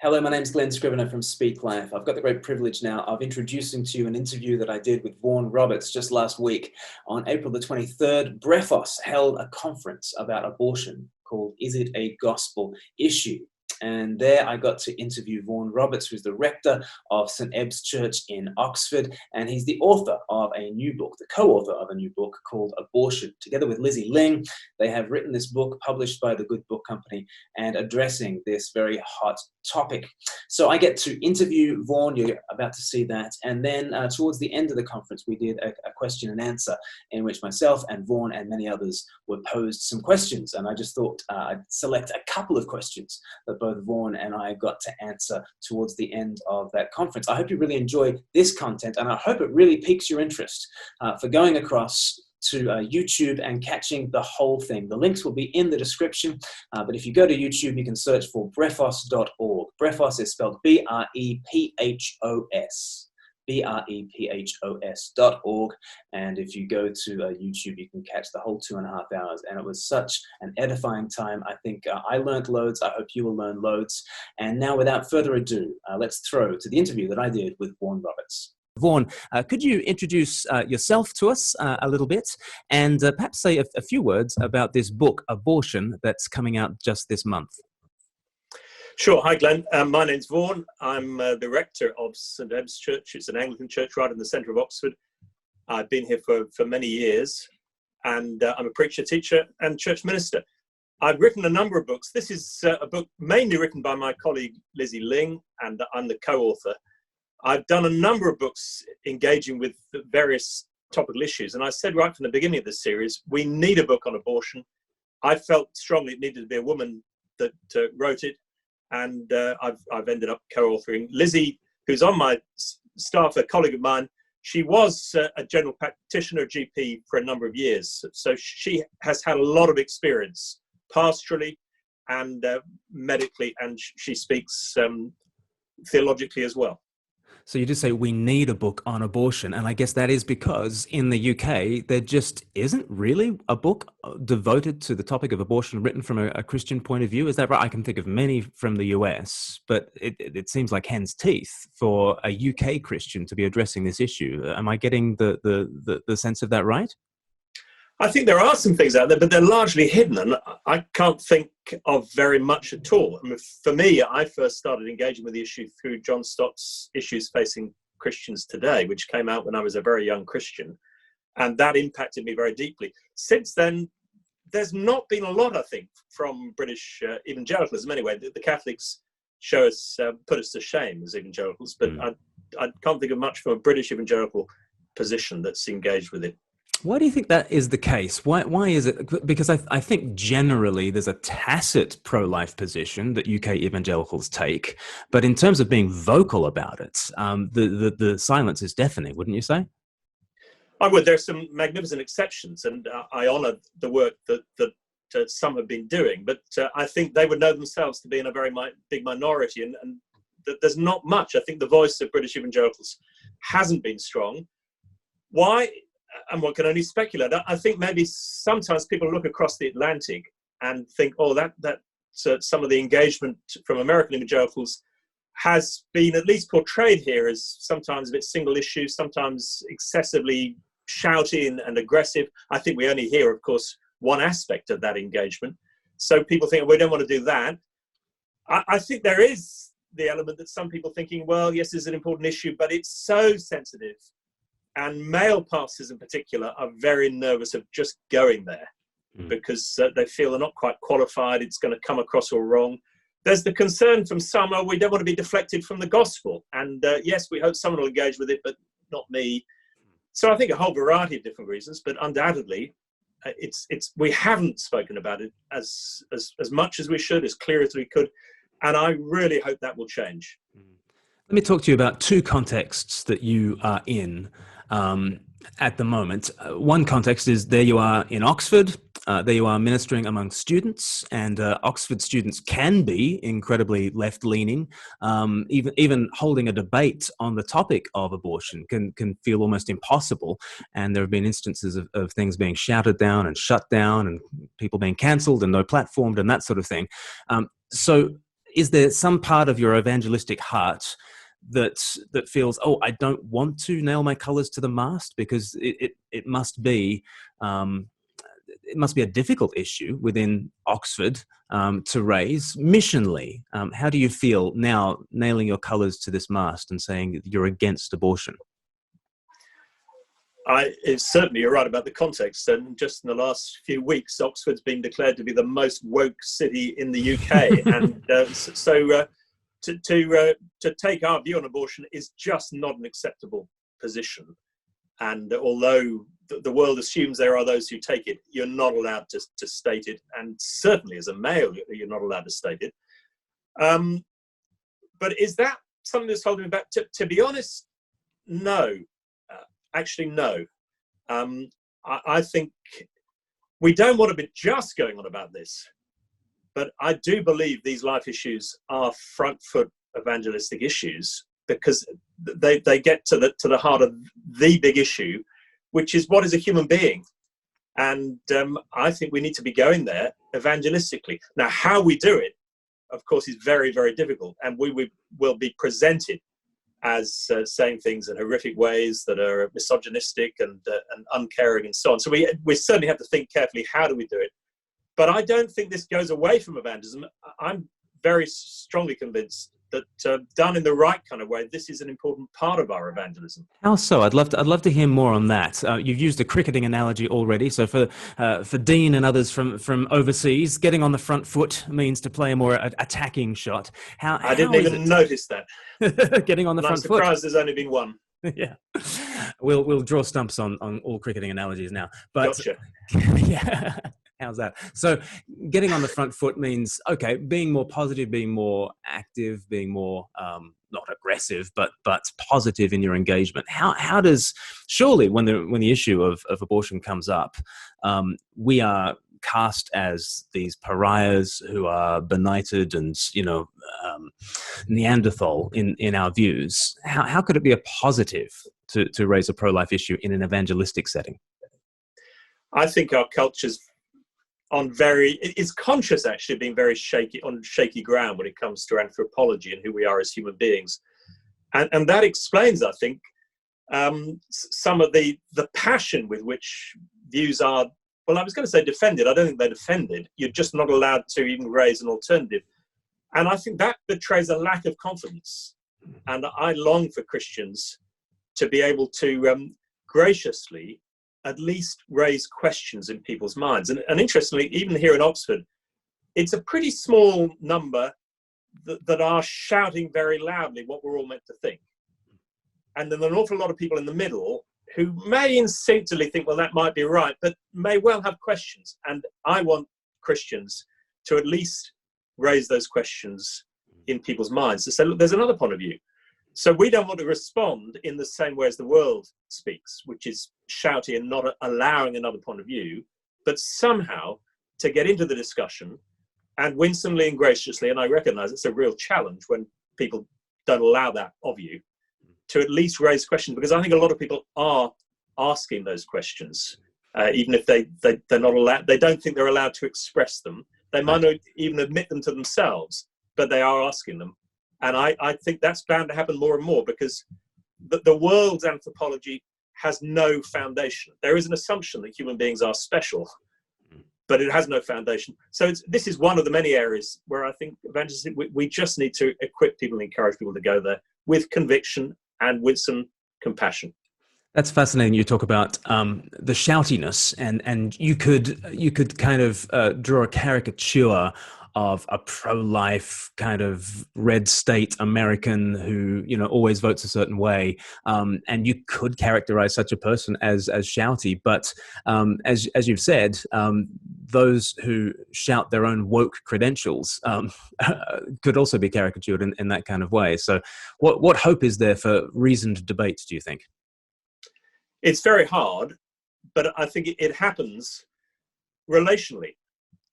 Hello, my name's Glen from Speak Life. I've got the great privilege now of introducing to you an interview that I did with Vaughan just last week. On April the 23rd, Brephos held a conference about abortion called Is It a Gospel Issue? And there I got to interview Vaughan, who's the rector of St. Ebbe's Church in Oxford, and he's the author of a new book, the co-author of a new book called Abortion. Together with Lizzie Ling, they have written this book published by the Good Book Company and addressing this very hot topic. So I get to interview Vaughan, you're about to see that, and then towards the end of the conference we did a question and answer in which myself and Vaughan and many others were posed some questions, and I just thought I'd select a couple of questions that both Vaughan and I got to answer towards the end of that conference. I hope you really enjoy this content, and I hope it really piques your interest for going across to YouTube and catching the whole thing. The links will be in the description, but if you go to YouTube, you can search for brephos.org. Brephos is spelled B-R-E-P-H-O-S. BREPHOS.org, and if you go to YouTube, you can catch the whole 2.5 hours, and it was such an edifying time. I think I learned loads. I hope you will learn loads. And now, without further ado, let's throw to the interview that I did with Vaughan Roberts. Vaughan, could you introduce yourself to us a little bit, and perhaps say a few words about this book, Abortion, that's coming out just this month? Sure. Hi, Glenn. My name's Vaughan. I'm the rector of St. Ebbe's Church. It's an Anglican church right in the centre of Oxford. I've been here for many years, and I'm a preacher, teacher, and church minister. I've written a number of books. This is a book mainly written by my colleague Lizzie Ling, and I'm the co-author. I've done a number of books engaging with various topical issues, and I said right from the beginning of this series, we need a book on abortion. I felt strongly it needed to be a woman that wrote it. And I've ended up co-authoring. Lizzie, who's on my staff, a colleague of mine, she was a general practitioner, GP, for a number of years. So she has had a lot of experience pastorally and medically, and she speaks theologically as well. So you just say we need a book on abortion, and I guess that is because in the UK there just isn't really a book devoted to the topic of abortion written from a Christian point of view. Is that right? I can think of many from the US, but it seems like hen's teeth for a UK Christian to be addressing this issue. Am I getting the sense of that right? I think there are some things out there, but they're largely hidden, and I can't think of very much at all. I mean, for me, I first started engaging with the issue through John Stott's Issues Facing Christians Today, which came out when I was a very young Christian, and that impacted me very deeply. Since then, there's not been a lot, I think, from British evangelicalism anyway. The Catholics show us, put us to shame as evangelicals, but I can't think of much from a British evangelical position that's engaged with it. Why do you think that is the case? Why is it? Because I think generally there's a tacit pro-life position that UK evangelicals take, but in terms of being vocal about it, the silence is deafening, wouldn't you say? I would. There are some magnificent exceptions, and I honour the work that some have been doing, but I think they would know themselves to be in a very big minority, and that there's not much. I think the voice of British evangelicals hasn't been strong. Why? And one can only speculate. I think maybe sometimes people look across the Atlantic and think, oh, that some of the engagement from American evangelicals has been at least portrayed here as sometimes a bit single issue, sometimes excessively shouting and aggressive. I think we only hear, of course, one aspect of that engagement. So people think, we don't want to do that. I think there is the element that some people thinking, well, yes, it's an important issue, but it's so sensitive. And male pastors in particular are very nervous of just going there because they feel they're not quite qualified. It's going to come across all wrong. There's the concern from some, we don't want to be deflected from the gospel. And yes, we hope someone will engage with it, but not me. So I think a whole variety of different reasons, but undoubtedly we haven't spoken about it as much as we should, as clear as we could. And I really hope that will change. Let me talk to you about two contexts that you are in at the moment. One context is there you are in Oxford, there you are ministering among students, and Oxford students can be incredibly left-leaning. Even holding a debate on the topic of abortion can feel almost impossible, and there have been instances of things being shouted down and shut down and people being cancelled and no platformed and that sort of thing. So is there some part of your evangelistic heart that feels, oh, I don't want to nail my colours to the mast, because it must be a difficult issue within Oxford to raise missionally? How do you feel now nailing your colours to this mast and saying you're against abortion? Certainly, you're right about the context. And just in the last few weeks, Oxford's been declared to be the most woke city in the UK. And to take our view on abortion is just not an acceptable position. And although the world assumes there are those who take it, you're not allowed to state it. And certainly as a male, you're not allowed to state it. But is that something that's holding me back? To be honest, no. Actually, no. I think we don't want to be just going on about this, but I do believe these life issues are front foot evangelistic issues, because they get to the heart of the big issue, which is what is a human being. And I think we need to be going there evangelistically. Now, how we do it, of course, is very, very difficult, and we will be presented as saying things in horrific ways that are misogynistic and uncaring and so on. So we certainly have to think carefully, how do we do it? But I don't think this goes away from evangelism. I'm very strongly convinced that done in the right kind of way, this is an important part of our evangelism. How so? I'd love to hear more on that. You've used a cricketing analogy already. So for Dean and others from overseas, getting on the front foot means to play a more attacking shot. I didn't even notice that. Getting on the front foot. I'm surprised there's only been one. Yeah, we'll draw stumps on all cricketing analogies now. But gotcha. Yeah. How's that? So getting on the front foot means, okay, being more positive, being more active, being more not aggressive, but positive in your engagement. How does, surely when the issue of abortion comes up, we are cast as these pariahs who are benighted and Neanderthal in our views. How could it be a positive to raise a pro-life issue in an evangelistic setting? I think our culture's it's conscious actually being very shaky ground when it comes to anthropology and who we are as human beings, and that explains, I think, some of the passion with which views are, well, I was going to say defended. I don't think they're defended. You're just not allowed to even raise an alternative, and I think that betrays a lack of confidence. And I long for Christians to be able to graciously at least raise questions in people's minds. And interestingly, even here in Oxford, it's a pretty small number that are shouting very loudly what we're all meant to think. And then there are an awful lot of people in the middle who may instinctively think, well, that might be right, but may well have questions. And I want Christians to at least raise those questions in people's minds, to say, look, there's another point of view. So we don't want to respond in the same way as the world speaks, which is shouty and not allowing another point of view, but somehow to get into the discussion and winsomely and graciously, and I recognize it's a real challenge when people don't allow that of you, to at least raise questions, because I think a lot of people are asking those questions, even if they're not allowed, they don't think they're allowed to express them. They might not even admit them to themselves, but they are asking them. And I think that's bound to happen more and more, because the world's anthropology has no foundation. There is an assumption that human beings are special, but it has no foundation. So this is one of the many areas where I think evangelism, we just need to equip people and encourage people to go there with conviction and with some compassion. That's fascinating. You talk about the shoutiness, and you could kind of draw a caricature of a pro-life kind of red state American who always votes a certain way, and you could characterize such a person as shouty. But as you've said, those who shout their own woke credentials could also be caricatured in that kind of way. So, what hope is there for reasoned debate, do you think? It's very hard, but I think it happens relationally.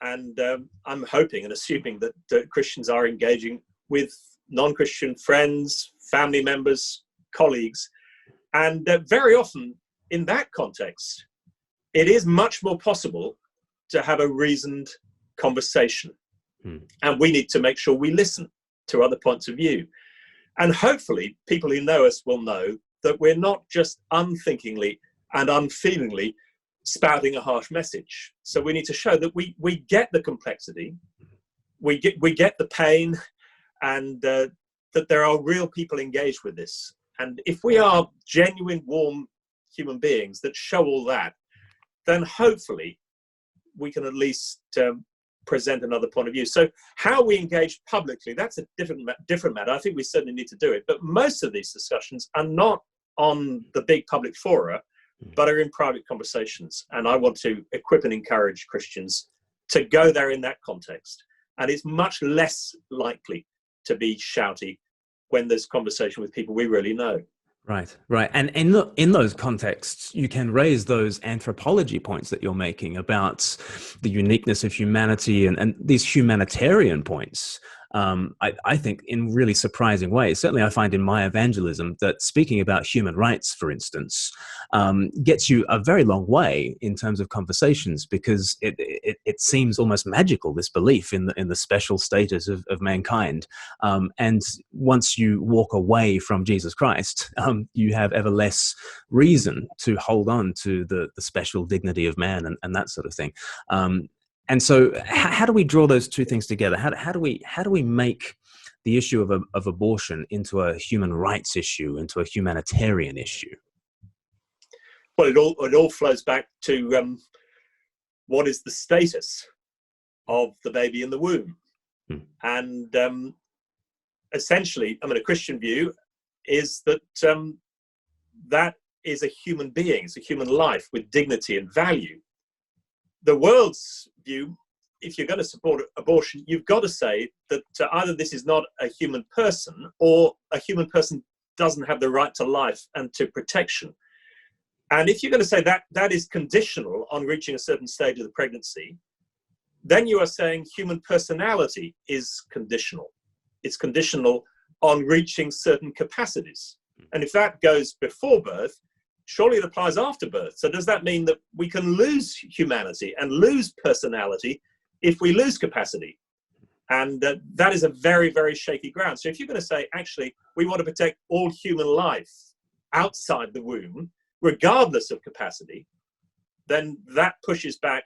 And I'm hoping and assuming that Christians are engaging with non-Christian friends, family members, colleagues. And very often in that context, it is much more possible to have a reasoned conversation. And we need to make sure we listen to other points of view. And hopefully people who know us will know that we're not just unthinkingly and unfeelingly spouting a harsh message. So we need to show that we get the complexity, we get the pain, and that there are real people engaged with this. And if we are genuine, warm human beings that show all that, then hopefully we can at least present another point of view. So how we engage publicly, that's a different matter. I think we certainly need to do it. But most of these discussions are not on the big public fora, but are in private conversations. And I want to equip and encourage Christians to go there in that context. And it's much less likely to be shouty when there's conversation with people we really know. Right, right. And in those contexts, you can raise those anthropology points that you're making about the uniqueness of humanity and these humanitarian points. I think in really surprising ways. Certainly I find in my evangelism that speaking about human rights, for instance, gets you a very long way in terms of conversations, because it seems almost magical, this belief in the special status of mankind. And once you walk away from Jesus Christ, you have ever less reason to hold on to the special dignity of man and that sort of thing. And so how do we draw those two things together? How do we make the issue of abortion into a human rights issue, into a humanitarian issue? Well, it all flows back to what is the status of the baby in the womb. And essentially, a Christian view is that that is a human being, it's a human life with dignity and value. The world's view, if you're going to support abortion, you've got to say that either this is not a human person, or a human person doesn't have the right to life and to protection. And if you're going to say that that is conditional on reaching a certain stage of the pregnancy, then you are saying human personality is conditional. It's conditional on reaching certain capacities. And if that goes before birth, surely it applies after birth. So does that mean that we can lose humanity and lose personality if we lose capacity? And that is a very, very shaky ground. So if you're going to say, actually, we want to protect all human life outside the womb, regardless of capacity, then that pushes back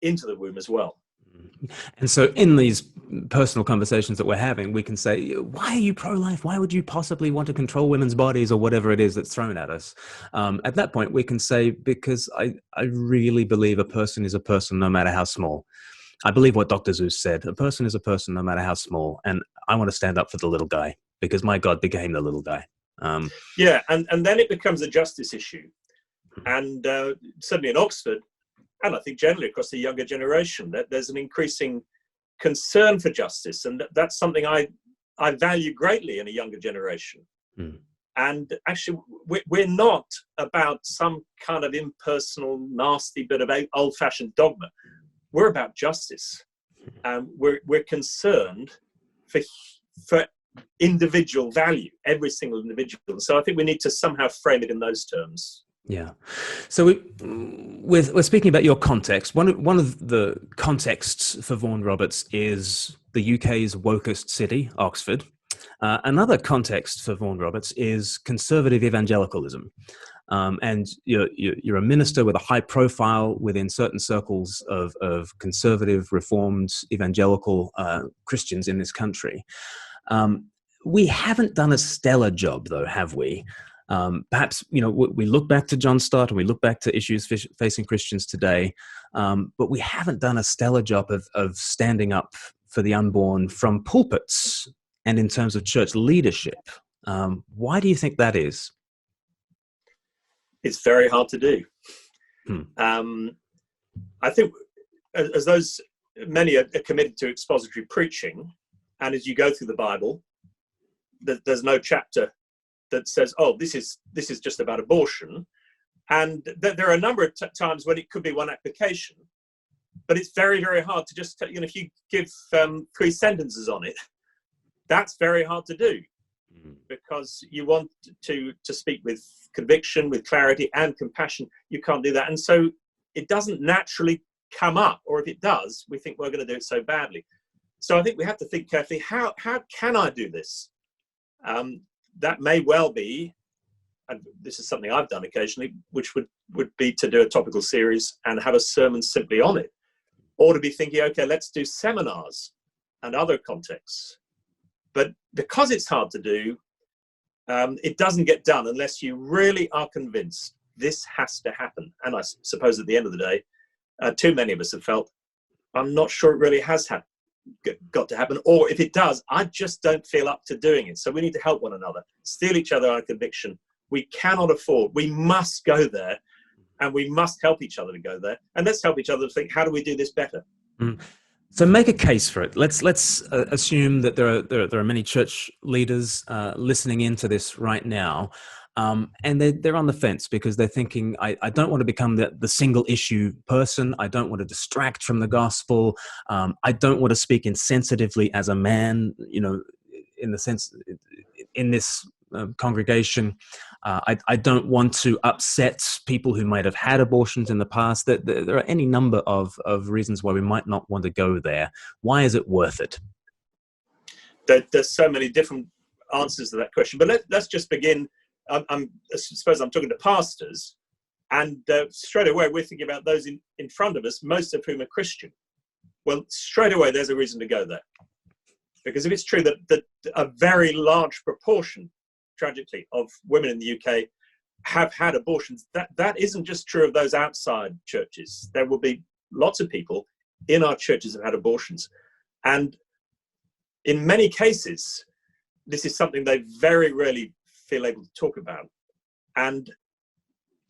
into the womb as well. And so in these personal conversations that we're having, we can say, why are you pro-life? Why would you possibly want to control women's bodies, or whatever it is that's thrown at us? At that point, we can say, because I really believe a person is a person no matter how small. I believe what Dr. Zeus said, a person is a person no matter how small. And I want to stand up for the little guy, because my God became the little guy. Yeah, and then it becomes a justice issue. And certainly in Oxford, and I think generally across the younger generation, that there's an increasing concern for justice. And that's something I value greatly in a younger generation. And actually, we're not about some kind of impersonal, nasty bit of old-fashioned dogma. We're about justice. We're concerned for individual value, every single individual. So I think we need to somehow frame it in those terms. Yeah. So we're speaking about your context. One of the contexts for Vaughan Roberts is the UK's wokest city, Oxford. Another context for Vaughan Roberts is conservative evangelicalism. And you're a minister with a high profile within certain circles of conservative, reformed, evangelical Christians in this country. We haven't done a stellar job, though, have we? Perhaps, we look back to John Stott and we look back to issues facing Christians today, but we haven't done a stellar job of standing up for the unborn from pulpits and in terms of church leadership. Why do you think that is? It's very hard to do. I think as those many are committed to expository preaching, and as you go through the Bible, there's no chapter that says, oh, this is just about abortion. And there are a number of times when it could be one application, but it's very, very hard to just, if you give 3 sentences on it, that's very hard to do, because you want to speak with conviction, with clarity and compassion. You can't do that. And so it doesn't naturally come up, or if it does, we think we're going to do it so badly. So I think we have to think carefully, how can I do this? That may well be, and this is something I've done occasionally, which would be to do a topical series and have a sermon simply on it, or to be thinking, okay, let's do seminars and other contexts. But because it's hard to do, it doesn't get done unless you really are convinced this has to happen. And I suppose at the end of the day, too many of us have felt, I'm not sure it really has got to happen, or if it does, I just don't feel up to doing it. So we need to help one another, steel each other our conviction. We cannot afford, we must go there, and we must help each other to go there. And let's help each other to think, how do we do this better? So make a case for it. Let's assume that there are many church leaders listening into this right now, and they're on the fence because they're thinking, I don't want to become the single issue person. I don't want to distract from the gospel. I don't want to speak insensitively as a man, in the sense in this congregation. I don't want to upset people who might have had abortions in the past. There are any number of reasons why we might not want to go there. Why is it worth it? There's so many different answers to that question. But let's just begin. I suppose I'm talking to pastors, and straight away we're thinking about those in front of us, most of whom are Christian. Well, straight away there's a reason to go there. Because if it's true that a very large proportion, tragically, of women in the UK have had abortions, that isn't just true of those outside churches. There will be lots of people in our churches who have had abortions. And in many cases, this is something they very rarely feel able to talk about. And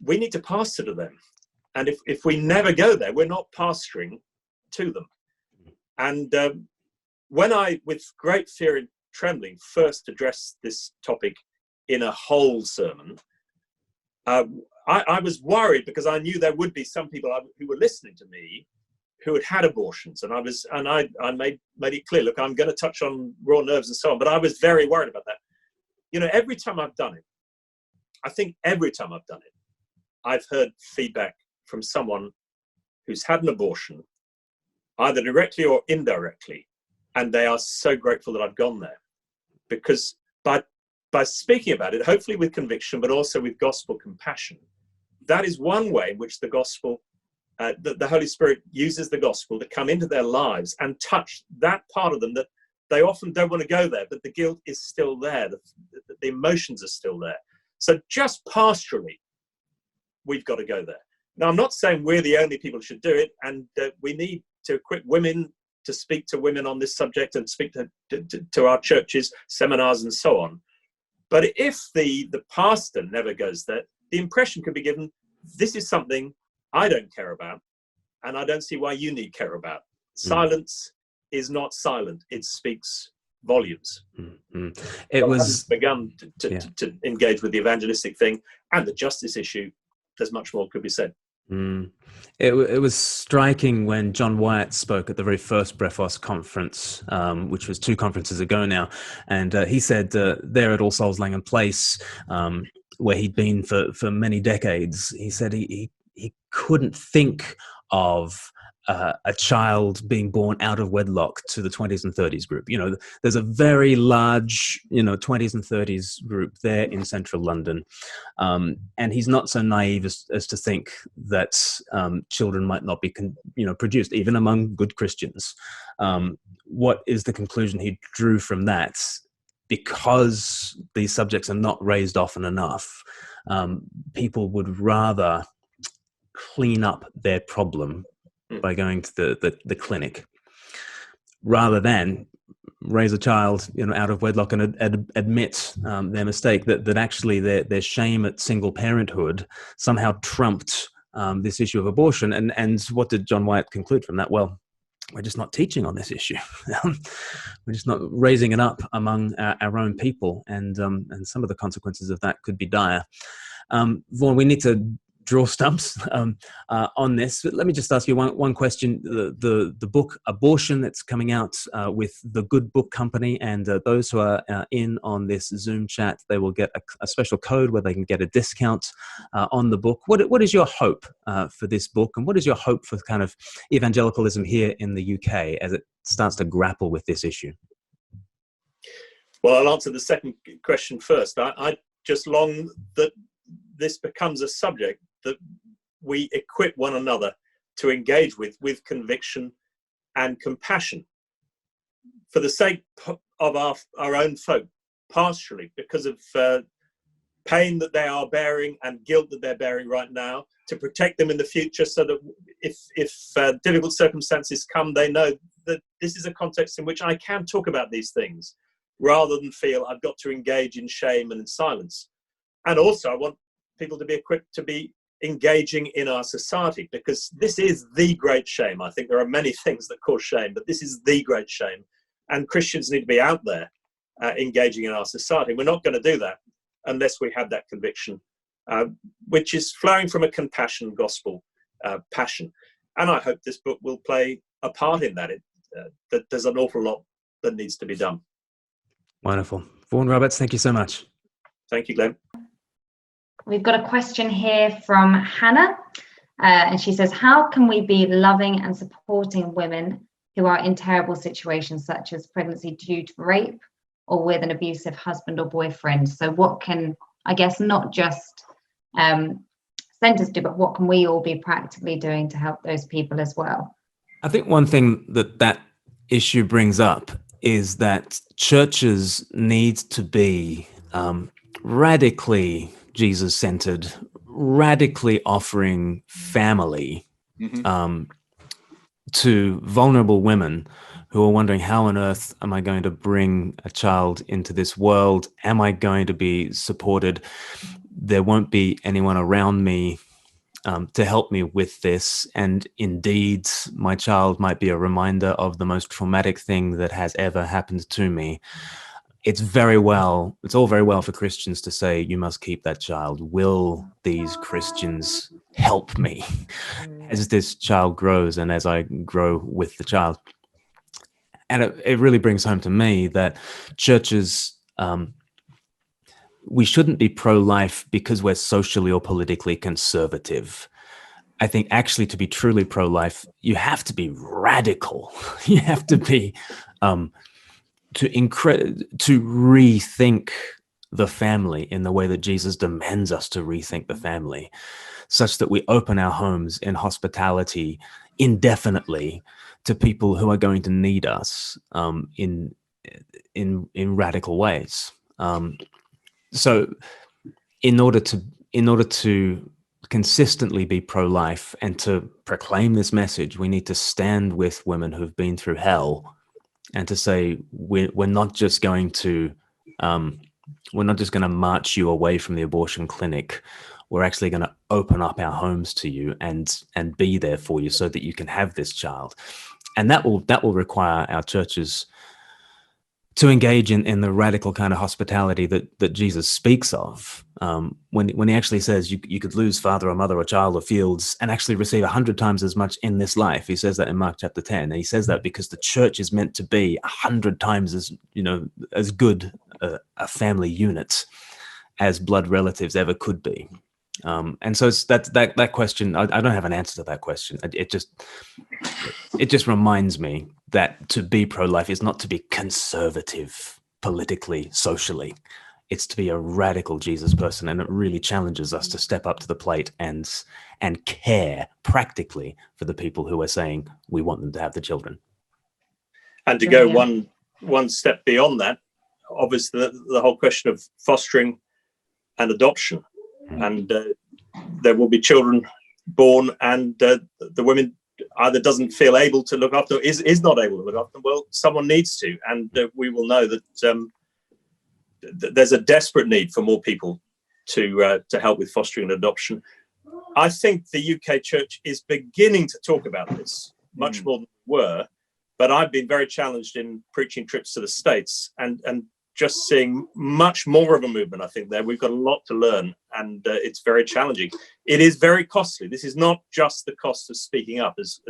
we need to pastor to them. And if we never go there, we're not pastoring to them. And when I, with great fear and trembling, first addressed this topic in a whole sermon, I was worried because I knew there would be some people who were listening to me who had abortions, and I made it clear, look, I'm going to touch on raw nerves and so on, but I was very worried about that. Every time I've done it, I think every time I've done it, I've heard feedback from someone who's had an abortion, either directly or indirectly, and they are so grateful that I've gone there, because by speaking about it, hopefully with conviction, but also with gospel compassion, that is one way in which the gospel, the Holy Spirit uses the gospel to come into their lives and touch that part of them that they often don't want to go there, but the guilt is still there, the emotions are still there. So just pastorally, we've got to go there. Now, I'm not saying we're the only people who should do it, and we need to equip women to speak to women on this subject and speak to our churches, seminars and so on. But if the pastor never goes there, the impression could be given, this is something I don't care about, and I don't see why you need care about. Silence is not silent. It speaks volumes. It was begun to engage with the evangelistic thing and the justice issue. There's much more could be said. It was striking when John Wyatt spoke at the very first Brephos conference, which was 2 conferences ago now, and he said there at All Souls Langham Place, where he'd been for many decades, he said he couldn't think of a child being born out of wedlock to the 20s and 30s group. There's a very large, 20s and 30s group there in central London. And he's not so naive as to think that children might not be, produced, even among good Christians. What is the conclusion he drew from that? Because these subjects are not raised often enough, people would rather clean up their problem by going to the clinic, rather than raise a child out of wedlock and admit their mistake, that actually their shame at single parenthood somehow trumped this issue of abortion. And what did John Wyatt conclude from that? Well, we're just not teaching on this issue. We're just not raising it up among our own people, and some of the consequences of that could be dire. Vaughan, we need to draw stumps on this. But let me just ask you one question. The book Abortion that's coming out with the Good Book Company, and those who are in on this Zoom chat, they will get a special code where they can get a discount on the book. What is your hope for this book, and what is your hope for kind of evangelicalism here in the UK as it starts to grapple with this issue? Well, I'll answer the second question first. I just long that this becomes a subject that we equip one another to engage with conviction and compassion for the sake of our own folk, partially because of pain that they are bearing and guilt that they're bearing right now, to protect them in the future, so that if difficult circumstances come, they know that this is a context in which I can talk about these things rather than feel I've got to engage in shame and in silence. And also I want people to be equipped to be engaging in our society, because this is the great shame. I think there are many things that cause shame, but this is the great shame, and Christians need to be out there engaging in our society. We're not going to do that unless we have that conviction, which is flowing from a compassion gospel passion. And I hope this book will play a part in that. That there's an awful lot that needs to be done. Wonderful. Vaughan Roberts, thank you so much. Thank you, Glenn. We've got a question here from Hannah, and she says, how can we be loving and supporting women who are in terrible situations such as pregnancy due to rape or with an abusive husband or boyfriend? So what can, I guess, not just centres do, but what can we all be practically doing to help those people as well? I think one thing that issue brings up is that churches need to be radically Jesus-centered, radically offering family to vulnerable women who are wondering, how on earth am I going to bring a child into this world? Am I going to be supported? There won't be anyone around me to help me with this. And indeed, my child might be a reminder of the most traumatic thing that has ever happened to me. It's all very well for Christians to say, you must keep that child. Will these Christians help me as this child grows and as I grow with the child? And it really brings home to me that churches, we shouldn't be pro-life because we're socially or politically conservative. I think actually to be truly pro-life, you have to be radical. You have to be to rethink the family in the way that Jesus demands us to rethink the family, such that we open our homes in hospitality indefinitely to people who are going to need us in radical ways. So in order to consistently be pro-life and to proclaim this message, we need to stand with women who've been through hell and to say, we're not just going to march you away from the abortion clinic. We're actually going to open up our homes to you and be there for you so that you can have this child. And that will require our churches to engage in the radical kind of hospitality that Jesus speaks of, when he actually says you could lose father or mother or child or fields and actually receive 100 times as much in this life. He says that in Mark chapter 10, and he says that because the church is meant to be 100 times as good a family unit as blood relatives ever could be. And so it's that question. I don't have an answer to that question. It just reminds me that to be pro-life is not to be conservative politically, socially. It's to be a radical Jesus person, and it really challenges us to step up to the plate and care practically for the people who are saying we want them to have the children. And to go one step beyond that, obviously the whole question of fostering and adoption. And there will be children born, and the women either doesn't feel able to look after, is not able to look after them. Well, someone needs to, and we will know that there's a desperate need for more people to help with fostering and adoption. I think the UK Church is beginning to talk about this much more than we were, but I've been very challenged in preaching trips to the States, and just seeing much more of a movement, I think, there. We've got a lot to learn, and it's very challenging. It is very costly. This is not just the cost of speaking up, as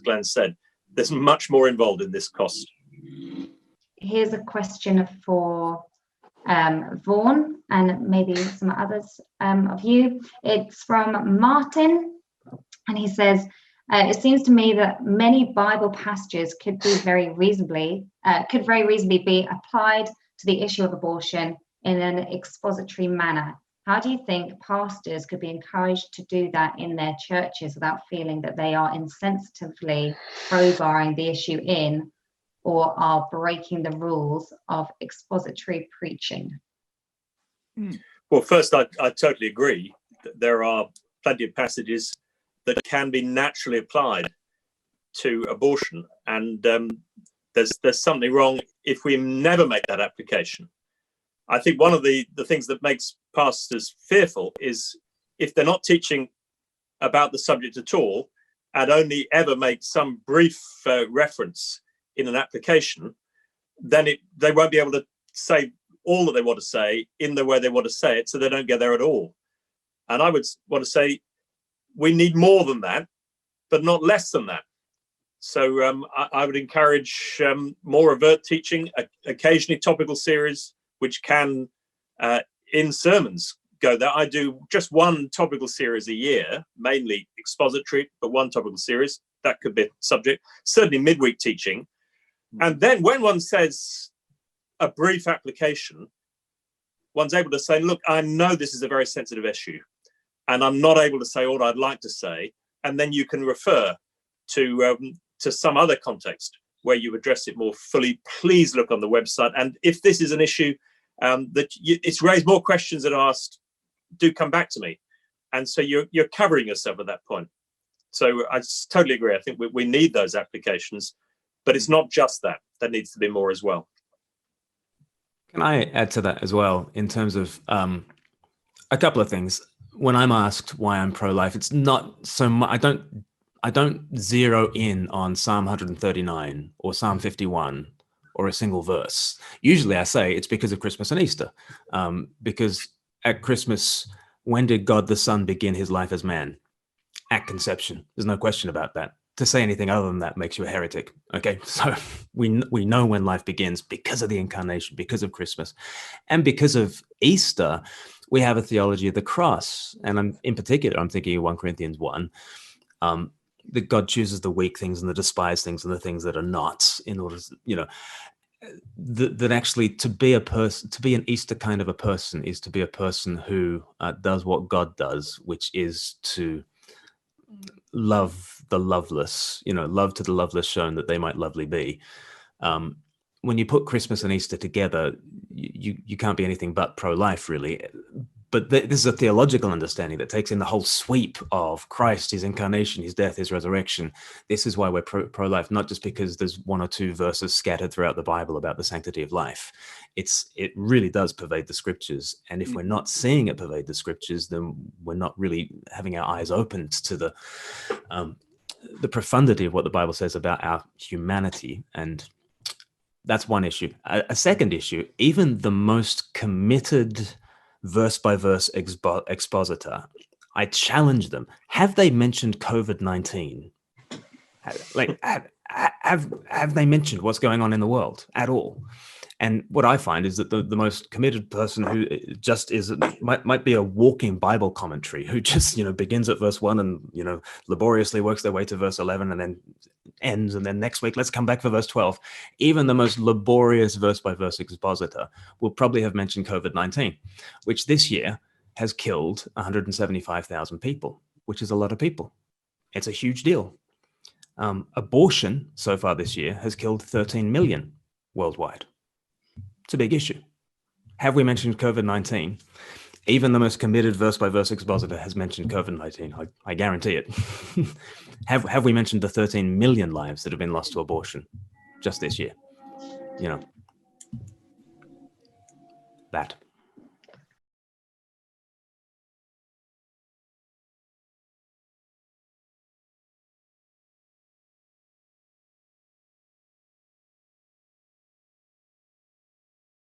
Glen said. There's much more involved in this cost. Here's a question for Vaughan and maybe some others of you. It's from Martin, and he says, it seems to me that many Bible passages could very reasonably be applied to the issue of abortion in an expository manner. How do you think pastors could be encouraged to do that in their churches without feeling that they are insensitively crowbarring the issue in or are breaking the rules of expository preaching? Well, first, I totally agree that there are plenty of passages that can be naturally applied to abortion, and there's something wrong if we never make that application. I think one of the things that makes pastors fearful is if they're not teaching about the subject at all and only ever make some brief reference in an application, then they won't be able to say all that they want to say in the way they want to say it, so they don't get there at all. And I would want to say we need more than that, but not less than that. So I would encourage more overt teaching, occasionally topical series, which can, in sermons, go there. I do just one topical series a year, mainly expository, but one topical series. That could be a subject, certainly midweek teaching. And then when one says a brief application, one's able to say, look, I know this is a very sensitive issue, and I'm not able to say all I'd like to say. And then you can refer to some other context where you address it more fully. Please look on the website. And if this is an issue it's raised more questions than asked, do come back to me. And so you're covering yourself at that point. So I totally agree. I think we need those applications, but it's not just that. There needs to be more as well. Can I add to that as well in terms of a couple of things? When I'm asked why I'm pro-life, it's not so much, I don't zero in on Psalm 139 or Psalm 51 or a single verse. Usually I say it's because of Christmas and Easter. Because at Christmas, when did God the Son begin his life as man? At conception. There's no question about that. To say anything other than that makes you a heretic. Okay, so we know when life begins because of the incarnation, because of Christmas, and because of Easter. We have a theology of the cross, and in particular, I'm thinking of 1 Corinthians 1, that God chooses the weak things and the despised things and the things that are not, in order to, that actually to be a person, to be an Easter kind of a person, is to be a person who does what God does, which is to love the loveless, love to the loveless shown that they might lovely be. When you put Christmas and Easter together, you can't be anything but pro-life, really. But this is a theological understanding that takes in the whole sweep of Christ, his incarnation, his death, his resurrection. This is why we're pro-life, not just because there's one or two verses scattered throughout the Bible about the sanctity of life. It really does pervade the scriptures. And if we're not seeing it pervade the scriptures, then we're not really having our eyes opened to the profundity of what the Bible says about our humanity. And that's one issue. A second issue, even the most committed verse-by-verse expositor, I challenge them. Have they mentioned COVID-19? Have they mentioned what's going on in the world at all? And what I find is that the most committed person who just might be a walking Bible commentary, who just, begins at verse 1 and, laboriously works their way to verse 11 and then ends. And then next week, let's come back for verse 12. Even the most laborious verse-by-verse expositor will probably have mentioned COVID-19, which this year has killed 175,000 people, which is a lot of people. It's a huge deal. Abortion so far this year has killed 13 million worldwide. It's a big issue. Have we mentioned COVID-19? Even the most committed verse-by-verse expositor has mentioned COVID-19. I guarantee it. Have we mentioned the 13 million lives that have been lost to abortion just this year? That.